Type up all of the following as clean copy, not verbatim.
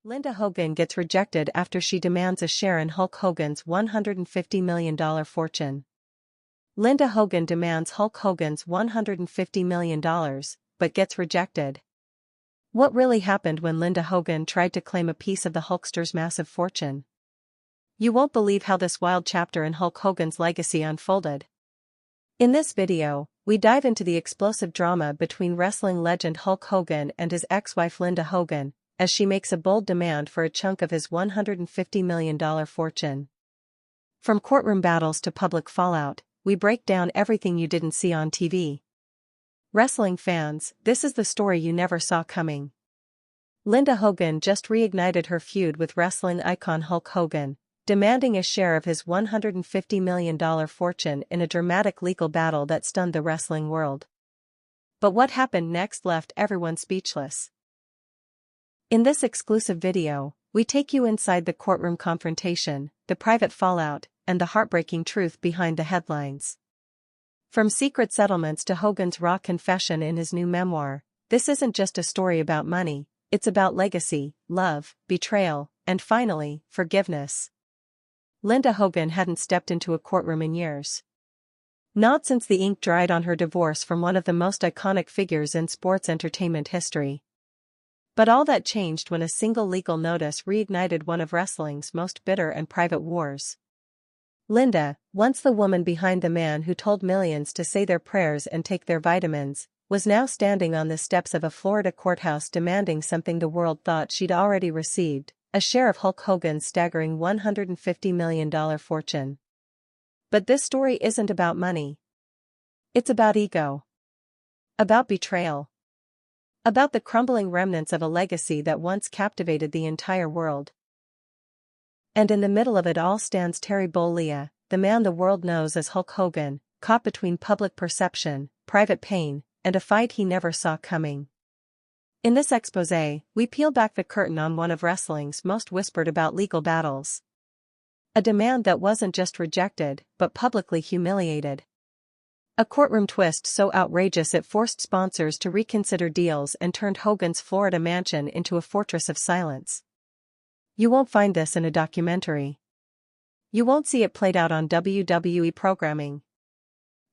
Linda Hogan gets rejected after she demands a share in Hulk Hogan's $150 million fortune. Linda Hogan demands Hulk Hogan's $150 million, but gets rejected. What really happened when Linda Hogan tried to claim a piece of the Hulkster's massive fortune? You won't believe how this wild chapter in Hulk Hogan's legacy unfolded. In this video, we dive into the explosive drama between wrestling legend Hulk Hogan and his ex-wife Linda Hogan, as she makes a bold demand for a chunk of his $150 million fortune. From courtroom battles to public fallout, we break down everything you didn't see on TV. Wrestling fans, this is the story you never saw coming. Linda Hogan just reignited her feud with wrestling icon Hulk Hogan, demanding a share of his $150 million fortune in a dramatic legal battle that stunned the wrestling world. But what happened next left everyone speechless. In this exclusive video, we take you inside the courtroom confrontation, the private fallout, and the heartbreaking truth behind the headlines. From secret settlements to Hogan's raw confession in his new memoir, this isn't just a story about money, it's about legacy, love, betrayal, and finally, forgiveness. Linda Hogan hadn't stepped into a courtroom in years. Not since the ink dried on her divorce from one of the most iconic figures in sports entertainment history. But all that changed when a single legal notice reignited one of wrestling's most bitter and private wars. Linda, once the woman behind the man who told millions to say their prayers and take their vitamins, was now standing on the steps of a Florida courthouse demanding something the world thought she'd already received, a share of Hulk Hogan's staggering $150 million fortune. But this story isn't about money. It's about ego. About betrayal. About the crumbling remnants of a legacy that once captivated the entire world. And in the middle of it all stands Terry Bollea, the man the world knows as Hulk Hogan, caught between public perception, private pain, and a fight he never saw coming. In this exposé, we peel back the curtain on one of wrestling's most whispered about legal battles. A demand that wasn't just rejected, but publicly humiliated. A courtroom twist so outrageous it forced sponsors to reconsider deals and turned Hogan's Florida mansion into a fortress of silence. You won't find this in a documentary. You won't see it played out on WWE programming.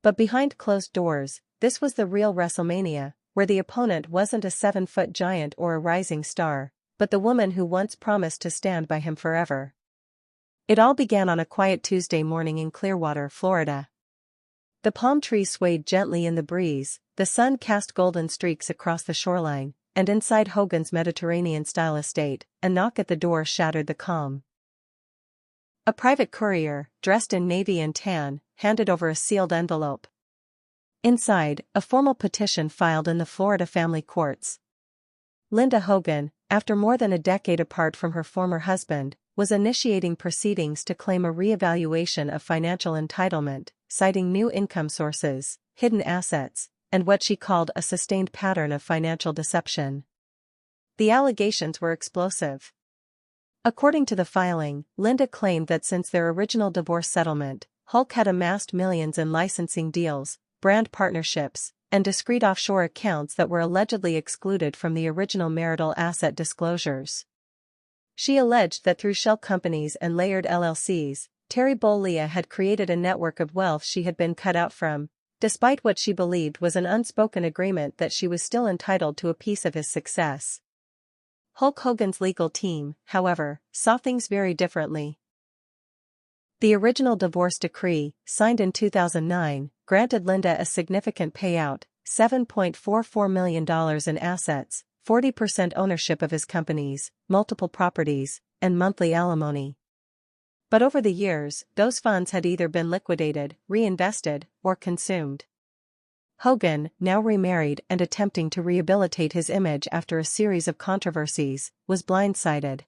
But behind closed doors, this was the real WrestleMania, where the opponent wasn't a 7-foot giant or a rising star, but the woman who once promised to stand by him forever. It all began on a quiet Tuesday morning in Clearwater, Florida. The palm trees swayed gently in the breeze, the sun cast golden streaks across the shoreline, and inside Hogan's Mediterranean-style estate, a knock at the door shattered the calm. A private courier, dressed in navy and tan, handed over a sealed envelope. Inside, a formal petition filed in the Florida family courts. Linda Hogan, after more than a decade apart from her former husband, was initiating proceedings to claim a reevaluation of financial entitlement, citing new income sources, hidden assets, and what she called a sustained pattern of financial deception. The allegations were explosive. According to the filing, Linda claimed that since their original divorce settlement, Hulk had amassed millions in licensing deals, brand partnerships, and discrete offshore accounts that were allegedly excluded from the original marital asset disclosures. She alleged that through shell companies and layered LLCs, Terry Bollea had created a network of wealth she had been cut out from, despite what she believed was an unspoken agreement that she was still entitled to a piece of his success. Hulk Hogan's legal team, however, saw things very differently. The original divorce decree, signed in 2009, granted Linda a significant payout, $7.44 million in assets, 40% ownership of his companies, multiple properties, and monthly alimony. But over the years, those funds had either been liquidated, reinvested, or consumed. Hogan, now remarried and attempting to rehabilitate his image after a series of controversies, was blindsided.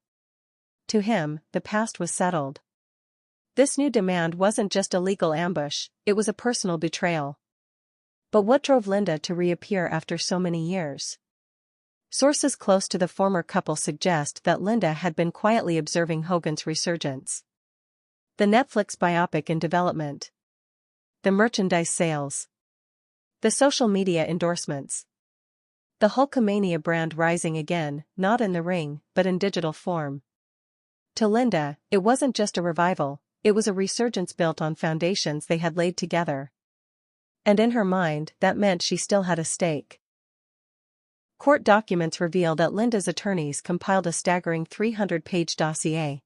To him, the past was settled. This new demand wasn't just a legal ambush, it was a personal betrayal. But what drove Linda to reappear after so many years? Sources close to the former couple suggest that Linda had been quietly observing Hogan's resurgence. The Netflix biopic in development. The merchandise sales. The social media endorsements. The Hulkamania brand rising again, not in the ring, but in digital form. To Linda, it wasn't just a revival, it was a resurgence built on foundations they had laid together. And in her mind, that meant she still had a stake. Court documents reveal that Linda's attorneys compiled a staggering 300-page dossier.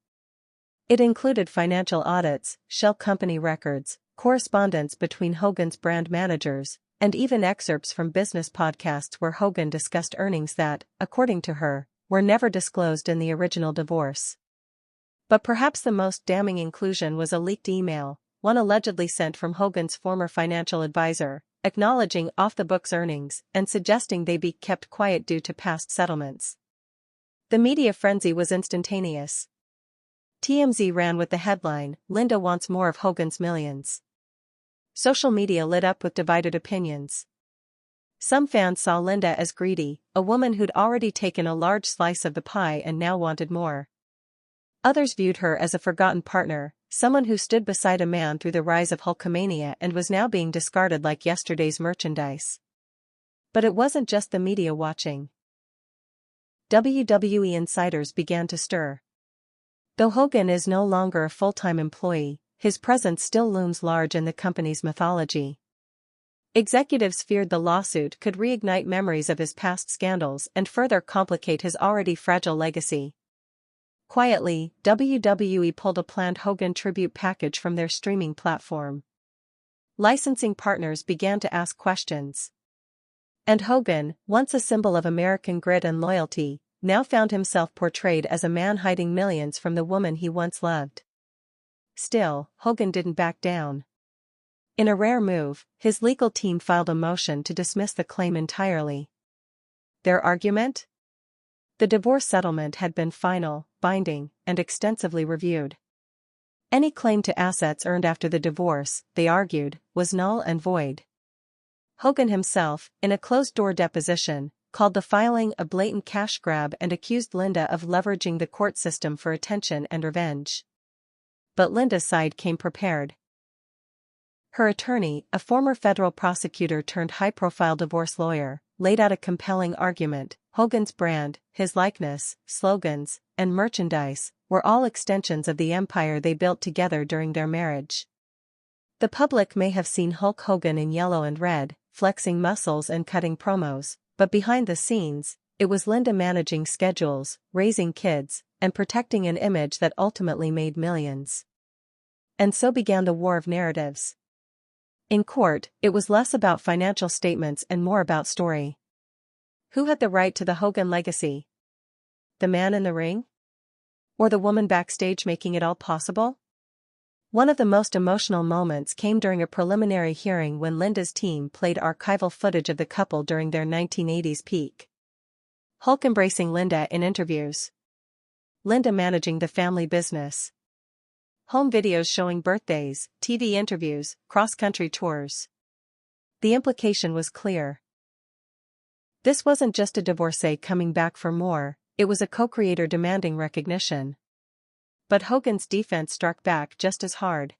It included financial audits, shell company records, correspondence between Hogan's brand managers, and even excerpts from business podcasts where Hogan discussed earnings that, according to her, were never disclosed in the original divorce. But perhaps the most damning inclusion was a leaked email, one allegedly sent from Hogan's former financial advisor, acknowledging off-the-books earnings and suggesting they be kept quiet due to past settlements. The media frenzy was instantaneous. TMZ ran with the headline, "Linda wants more of Hogan's millions." Social media lit up with divided opinions. Some fans saw Linda as greedy, a woman who'd already taken a large slice of the pie and now wanted more. Others viewed her as a forgotten partner, someone who stood beside a man through the rise of Hulkamania and was now being discarded like yesterday's merchandise. But it wasn't just the media watching. WWE insiders began to stir. Though Hogan is no longer a full-time employee, his presence still looms large in the company's mythology. Executives feared the lawsuit could reignite memories of his past scandals and further complicate his already fragile legacy. Quietly, WWE pulled a planned Hogan tribute package from their streaming platform. Licensing partners began to ask questions. And Hogan, once a symbol of American grit and loyalty, now found himself portrayed as a man hiding millions from the woman he once loved. Still, Hogan didn't back down. In a rare move, his legal team filed a motion to dismiss the claim entirely. Their argument? The divorce settlement had been final, binding, and extensively reviewed. Any claim to assets earned after the divorce, they argued, was null and void. Hogan himself, in a closed-door deposition, called the filing a blatant cash grab and accused Linda of leveraging the court system for attention and revenge. But Linda's side came prepared. Her attorney, a former federal prosecutor turned high-profile divorce lawyer, laid out a compelling argument. Hogan's brand, his likeness, slogans, and merchandise were all extensions of the empire they built together during their marriage. The public may have seen Hulk Hogan in yellow and red, flexing muscles and cutting promos, but behind the scenes, it was Linda managing schedules, raising kids, and protecting an image that ultimately made millions. And so began the war of narratives. In court, it was less about financial statements and more about story. Who had the right to the Hogan legacy? The man in the ring? Or the woman backstage making it all possible? One of the most emotional moments came during a preliminary hearing when Linda's team played archival footage of the couple during their 1980s peak. Hulk embracing Linda in interviews. Linda managing the family business. Home videos showing birthdays, TV interviews, cross-country tours. The implication was clear. This wasn't just a divorcee coming back for more, it was a co-creator demanding recognition. But Hogan's defense struck back just as hard.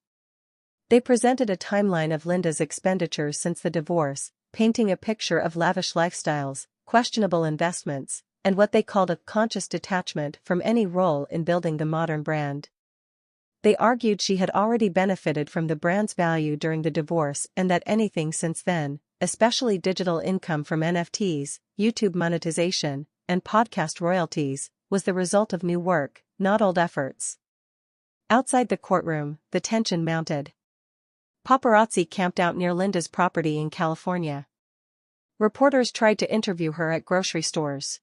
They presented a timeline of Linda's expenditures since the divorce, painting a picture of lavish lifestyles, questionable investments, and what they called a conscious detachment from any role in building the modern brand. They argued she had already benefited from the brand's value during the divorce and that anything since then, especially digital income from NFTs, YouTube monetization, and podcast royalties, was the result of new work, not old efforts. Outside the courtroom, the tension mounted. Paparazzi camped out near Linda's property in California. Reporters tried to interview her at grocery stores.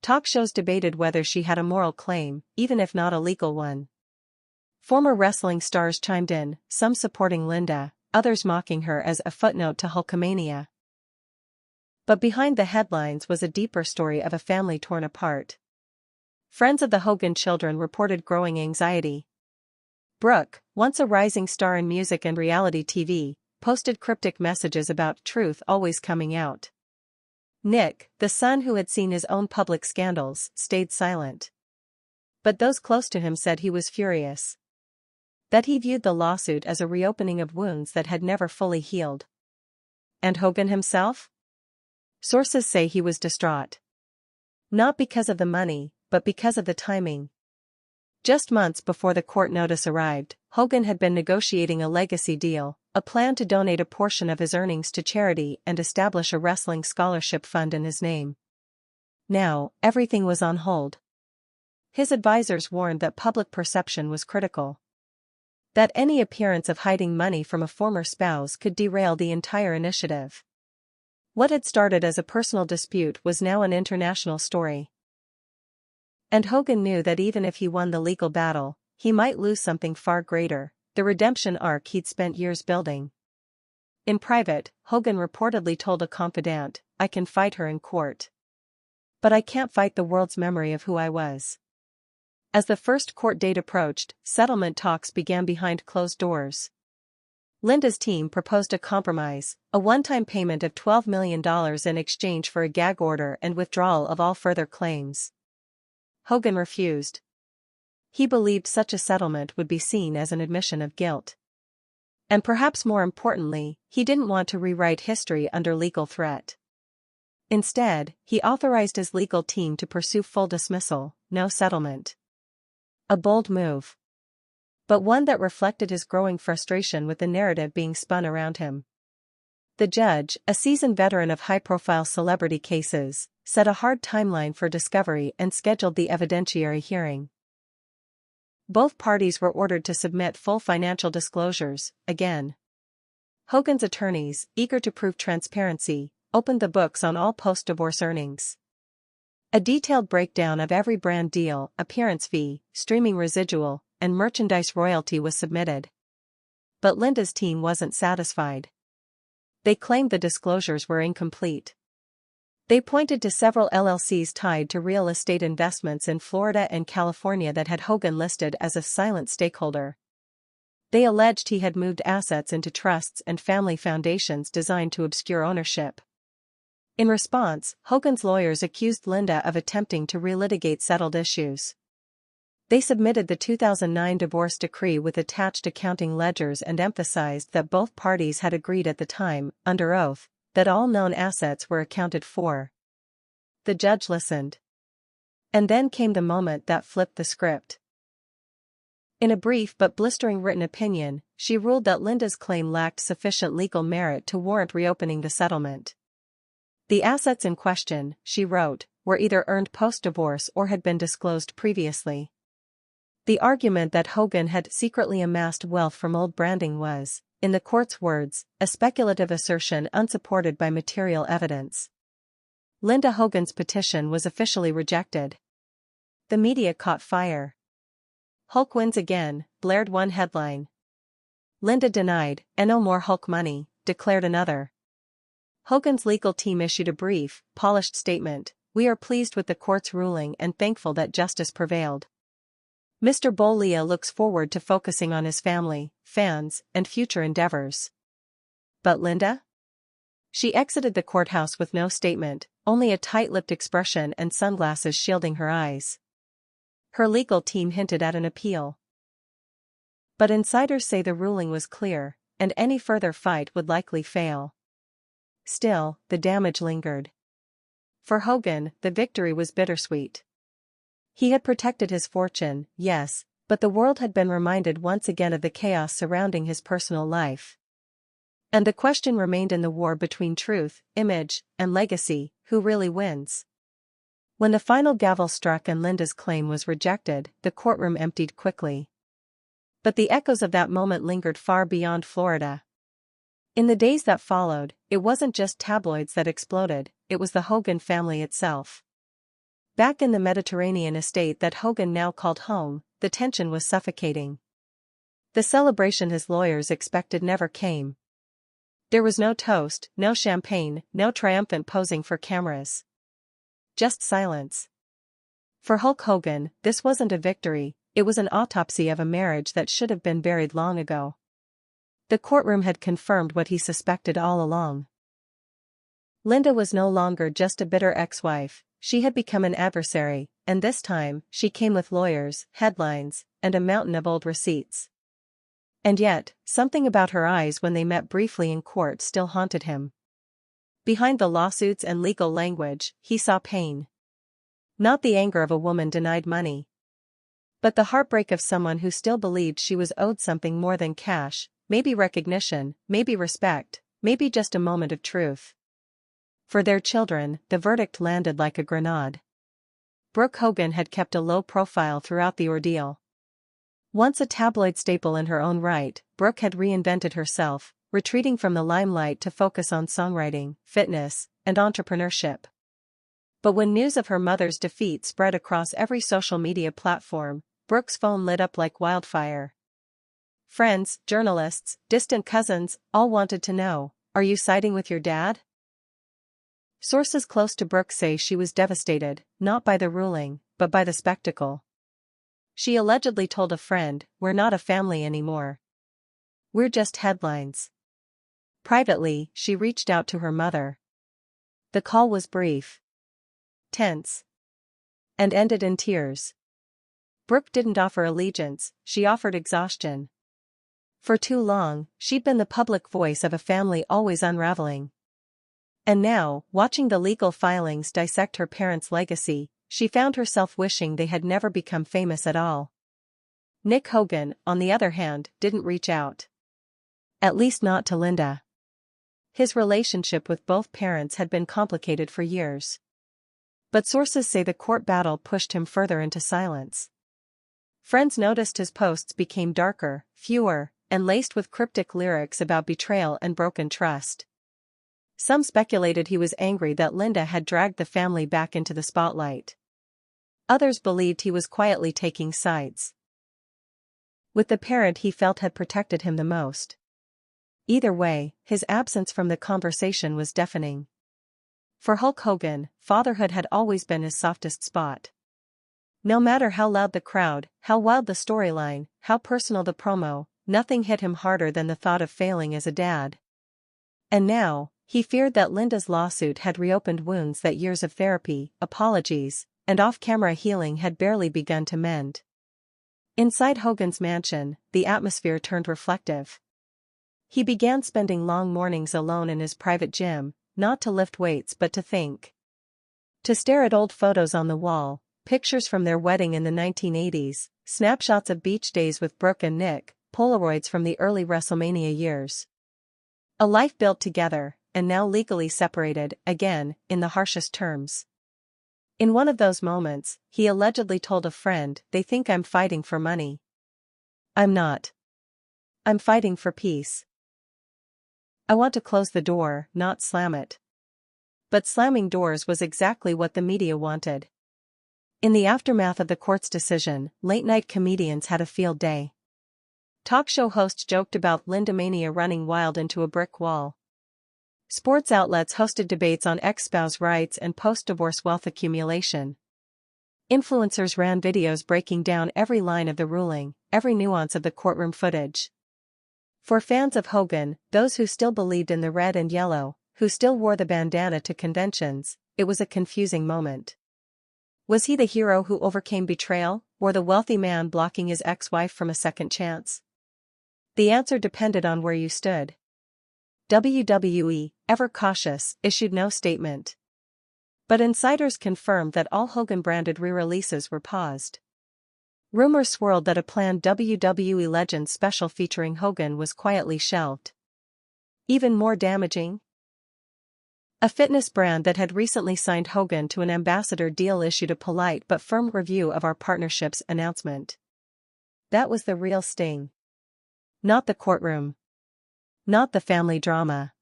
Talk shows debated whether she had a moral claim, even if not a legal one. Former wrestling stars chimed in, some supporting Linda, others mocking her as a footnote to Hulkamania. But behind the headlines was a deeper story of a family torn apart. Friends of the Hogan children reported growing anxiety. Brooke, once a rising star in music and reality TV, posted cryptic messages about truth always coming out. Nick, the son who had seen his own public scandals, stayed silent. But those close to him said he was furious. That he viewed the lawsuit as a reopening of wounds that had never fully healed. And Hogan himself? Sources say he was distraught. Not because of the money, but because of the timing. Just months before the court notice arrived, Hogan had been negotiating a legacy deal, a plan to donate a portion of his earnings to charity and establish a wrestling scholarship fund in his name. Now, everything was on hold. His advisors warned that public perception was critical. That any appearance of hiding money from a former spouse could derail the entire initiative. What had started as a personal dispute was now an international story. And Hogan knew that even if he won the legal battle, he might lose something far greater, the redemption arc he'd spent years building. In private, Hogan reportedly told a confidant, "I can fight her in court. But I can't fight the world's memory of who I was." As the first court date approached, settlement talks began behind closed doors. Linda's team proposed a compromise, a one-time payment of $12 million in exchange for a gag order and withdrawal of all further claims. Hogan refused. He believed such a settlement would be seen as an admission of guilt. And perhaps more importantly, he didn't want to rewrite history under legal threat. Instead, he authorized his legal team to pursue full dismissal, no settlement. A bold move. But one that reflected his growing frustration with the narrative being spun around him. The judge, a seasoned veteran of high-profile celebrity cases, set a hard timeline for discovery and scheduled the evidentiary hearing. Both parties were ordered to submit full financial disclosures, again. Hogan's attorneys, eager to prove transparency, opened the books on all post-divorce earnings. A detailed breakdown of every brand deal, appearance fee, streaming residual, and merchandise royalty was submitted. But Linda's team wasn't satisfied. They claimed the disclosures were incomplete. They pointed to several LLCs tied to real estate investments in Florida and California that had Hogan listed as a silent stakeholder. They alleged he had moved assets into trusts and family foundations designed to obscure ownership. In response, Hogan's lawyers accused Linda of attempting to relitigate settled issues. They submitted the 2009 divorce decree with attached accounting ledgers and emphasized that both parties had agreed at the time, under oath, that all known assets were accounted for. The judge listened. And then came the moment that flipped the script. In a brief but blistering written opinion, she ruled that Linda's claim lacked sufficient legal merit to warrant reopening the settlement. The assets in question, she wrote, were either earned post-divorce or had been disclosed previously. The argument that Hogan had secretly amassed wealth from old branding was, in the court's words, a speculative assertion unsupported by material evidence. Linda Hogan's petition was officially rejected. The media caught fire. "Hulk wins again," blared one headline. "Linda denied, and no more Hulk money," declared another. Hogan's legal team issued a brief, polished statement: "We are pleased with the court's ruling and thankful that justice prevailed. Mr. Bollea looks forward to focusing on his family, fans, and future endeavors." But Linda? She exited the courthouse with no statement, only a tight-lipped expression and sunglasses shielding her eyes. Her legal team hinted at an appeal. But insiders say the ruling was clear, and any further fight would likely fail. Still, the damage lingered. For Hogan, the victory was bittersweet. He had protected his fortune, yes, but the world had been reminded once again of the chaos surrounding his personal life. And the question remained in the war between truth, image, and legacy: who really wins? When the final gavel struck and Linda's claim was rejected, the courtroom emptied quickly. But the echoes of that moment lingered far beyond Florida. In the days that followed, it wasn't just tabloids that exploded, it was the Hogan family itself. Back in the Mediterranean estate that Hogan now called home, the tension was suffocating. The celebration his lawyers expected never came. There was no toast, no champagne, no triumphant posing for cameras. Just silence. For Hulk Hogan, this wasn't a victory, it was an autopsy of a marriage that should have been buried long ago. The courtroom had confirmed what he suspected all along. Linda was no longer just a bitter ex-wife. She had become an adversary, and this time, she came with lawyers, headlines, and a mountain of old receipts. And yet, something about her eyes when they met briefly in court still haunted him. Behind the lawsuits and legal language, he saw pain. Not the anger of a woman denied money, but the heartbreak of someone who still believed she was owed something more than cash, maybe recognition, maybe respect, maybe just a moment of truth. For their children, the verdict landed like a grenade. Brooke Hogan had kept a low profile throughout the ordeal. Once a tabloid staple in her own right, Brooke had reinvented herself, retreating from the limelight to focus on songwriting, fitness, and entrepreneurship. But when news of her mother's defeat spread across every social media platform, Brooke's phone lit up like wildfire. Friends, journalists, distant cousins, all wanted to know, "Are you siding with your dad?" Sources close to Brooke say she was devastated, not by the ruling, but by the spectacle. She allegedly told a friend, "We're not a family anymore. We're just headlines." Privately, she reached out to her mother. The call was brief, tense, and ended in tears. Brooke didn't offer allegiance, she offered exhaustion. For too long, she'd been the public voice of a family always unraveling. And now, watching the legal filings dissect her parents' legacy, she found herself wishing they had never become famous at all. Nick Hogan, on the other hand, didn't reach out. At least not to Linda. His relationship with both parents had been complicated for years. But sources say the court battle pushed him further into silence. Friends noticed his posts became darker, fewer, and laced with cryptic lyrics about betrayal and broken trust. Some speculated he was angry that Linda had dragged the family back into the spotlight. Others believed he was quietly taking sides with the parent he felt had protected him the most. Either way, his absence from the conversation was deafening. For Hulk Hogan, fatherhood had always been his softest spot. No matter how loud the crowd, how wild the storyline, how personal the promo, nothing hit him harder than the thought of failing as a dad. And now, he feared that Linda's lawsuit had reopened wounds that years of therapy, apologies, and off-camera healing had barely begun to mend. Inside Hogan's mansion, the atmosphere turned reflective. He began spending long mornings alone in his private gym, not to lift weights but to think. To stare at old photos on the wall, pictures from their wedding in the 1980s, snapshots of beach days with Brooke and Nick, Polaroids from the early WrestleMania years. A life built together, and now legally separated, again, in the harshest terms. In one of those moments, he allegedly told a friend, "They think I'm fighting for money. I'm not. I'm fighting for peace. I want to close the door, not slam it." But slamming doors was exactly what the media wanted. In the aftermath of the court's decision, late-night comedians had a field day. Talk show hosts joked about Linda Mania running wild into a brick wall. Sports outlets hosted debates on ex-spouse rights and post-divorce wealth accumulation. Influencers ran videos breaking down every line of the ruling, every nuance of the courtroom footage. For fans of Hogan, those who still believed in the red and yellow, who still wore the bandana to conventions, it was a confusing moment. Was he the hero who overcame betrayal, or the wealthy man blocking his ex-wife from a second chance? The answer depended on where you stood. WWE, ever cautious, issued no statement. But insiders confirmed that all Hogan-branded re-releases were paused. Rumors swirled that a planned WWE Legends special featuring Hogan was quietly shelved. Even more damaging? A fitness brand that had recently signed Hogan to an ambassador deal issued a polite but firm review of our partnership's announcement. That was the real sting. Not the courtroom. Not the family drama.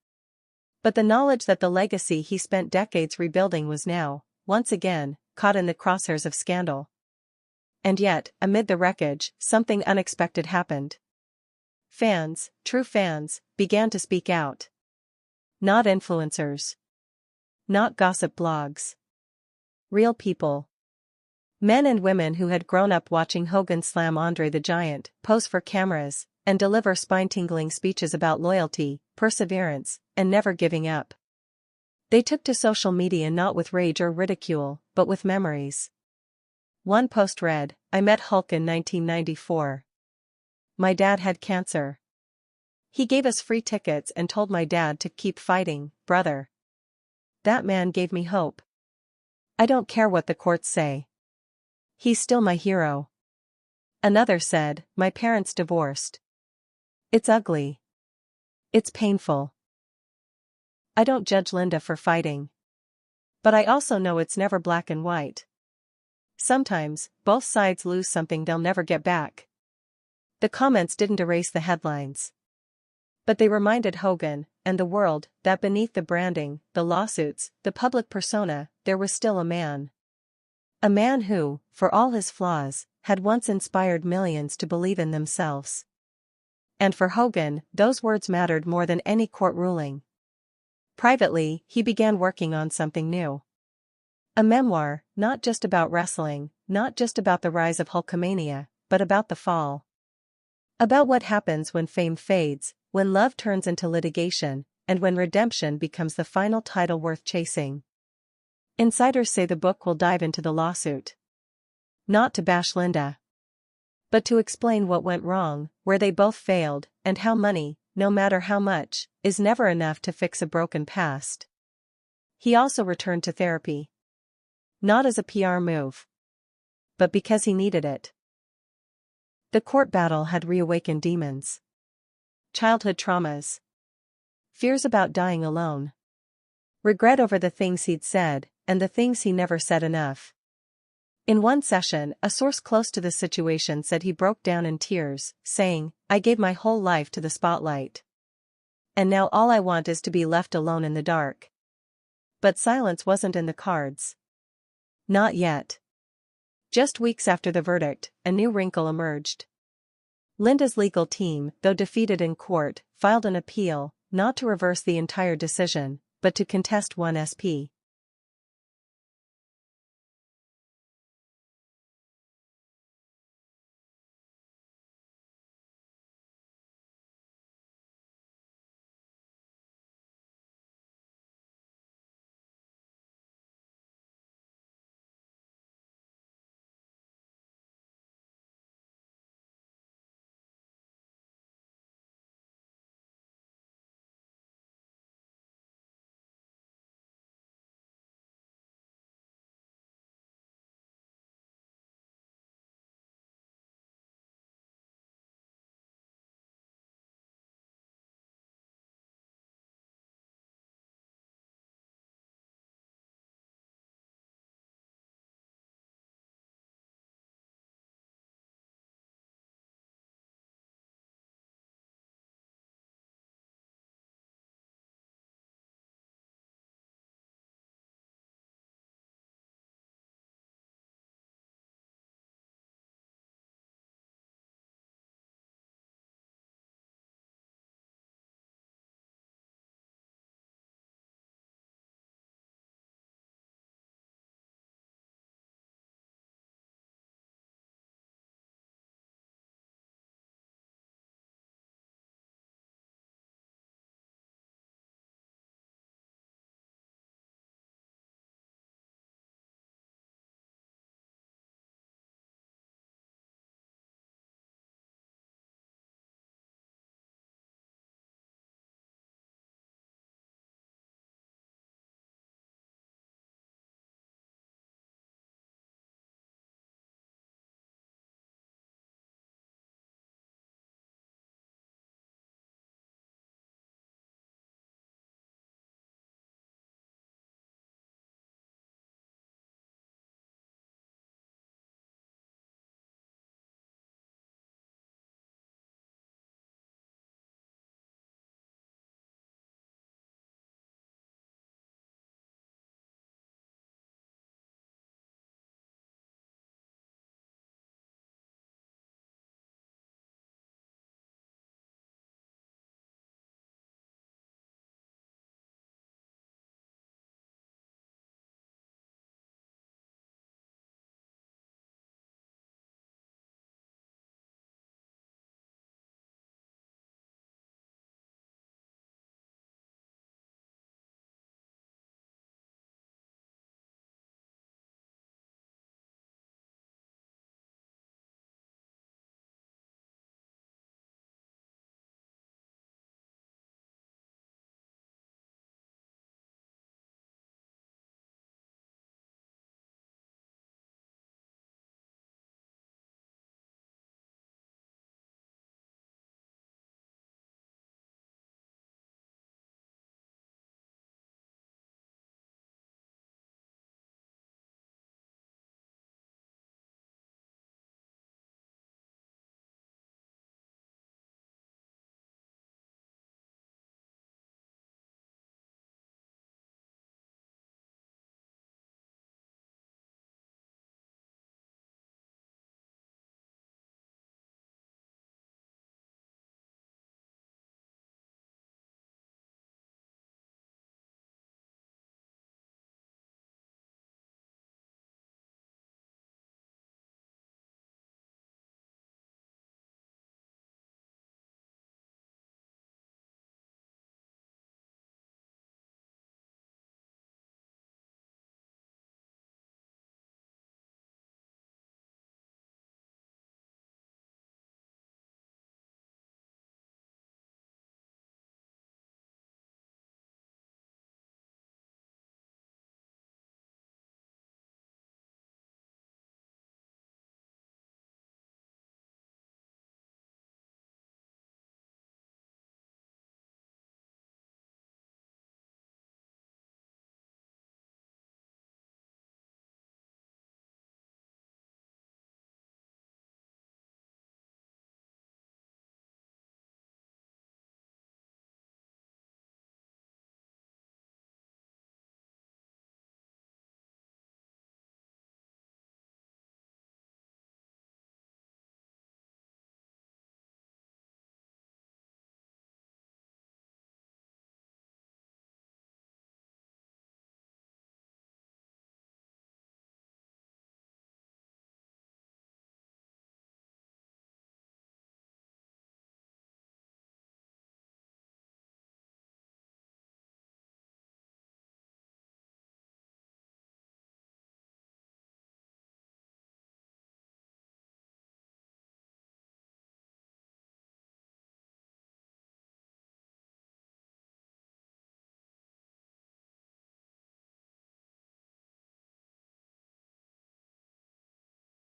But the knowledge that the legacy he spent decades rebuilding was now, once again, caught in the crosshairs of scandal. And yet, amid the wreckage, something unexpected happened. Fans, true fans, began to speak out. Not influencers. Not gossip blogs. Real people. Men and women who had grown up watching Hogan slam Andre the Giant, pose for cameras, and deliver spine-tingling speeches about loyalty, perseverance, and never giving up. They took to social media not with rage or ridicule, but with memories. One post read, "I met Hulk in 1994. My dad had cancer. He gave us free tickets and told my dad to keep fighting, brother. "That man gave me hope. I don't care what the courts say. He's still my hero." Another said, "My parents divorced. It's ugly. It's painful. I don't judge Linda for fighting. But I also know it's never black and white. Sometimes, both sides lose something they'll never get back." The comments didn't erase the headlines. But they reminded Hogan, and the world, that beneath the branding, the lawsuits, the public persona, there was still a man. A man who, for all his flaws, had once inspired millions to believe in themselves. And for Hogan, those words mattered more than any court ruling. Privately, he began working on something new. A memoir, not just about wrestling, not just about the rise of Hulkamania, but about the fall. About what happens when fame fades, when love turns into litigation, and when redemption becomes the final title worth chasing. Insiders say the book will dive into the lawsuit. Not to bash Linda, but to explain what went wrong, where they both failed, and how money, no matter how much, is never enough to fix a broken past. He also returned to therapy. Not as a PR move, but because he needed it. The court battle had reawakened demons. Childhood traumas. Fears about dying alone. Regret over the things he'd said, and the things he never said enough. In one session, a source close to the situation said he broke down in tears, saying, "I gave my whole life to the spotlight. And now all I want is to be left alone in the dark." But silence wasn't in the cards. Not yet. Just weeks after the verdict, a new wrinkle emerged. Linda's legal team, though defeated in court, filed an appeal, not to reverse the entire decision, but to contest one SP.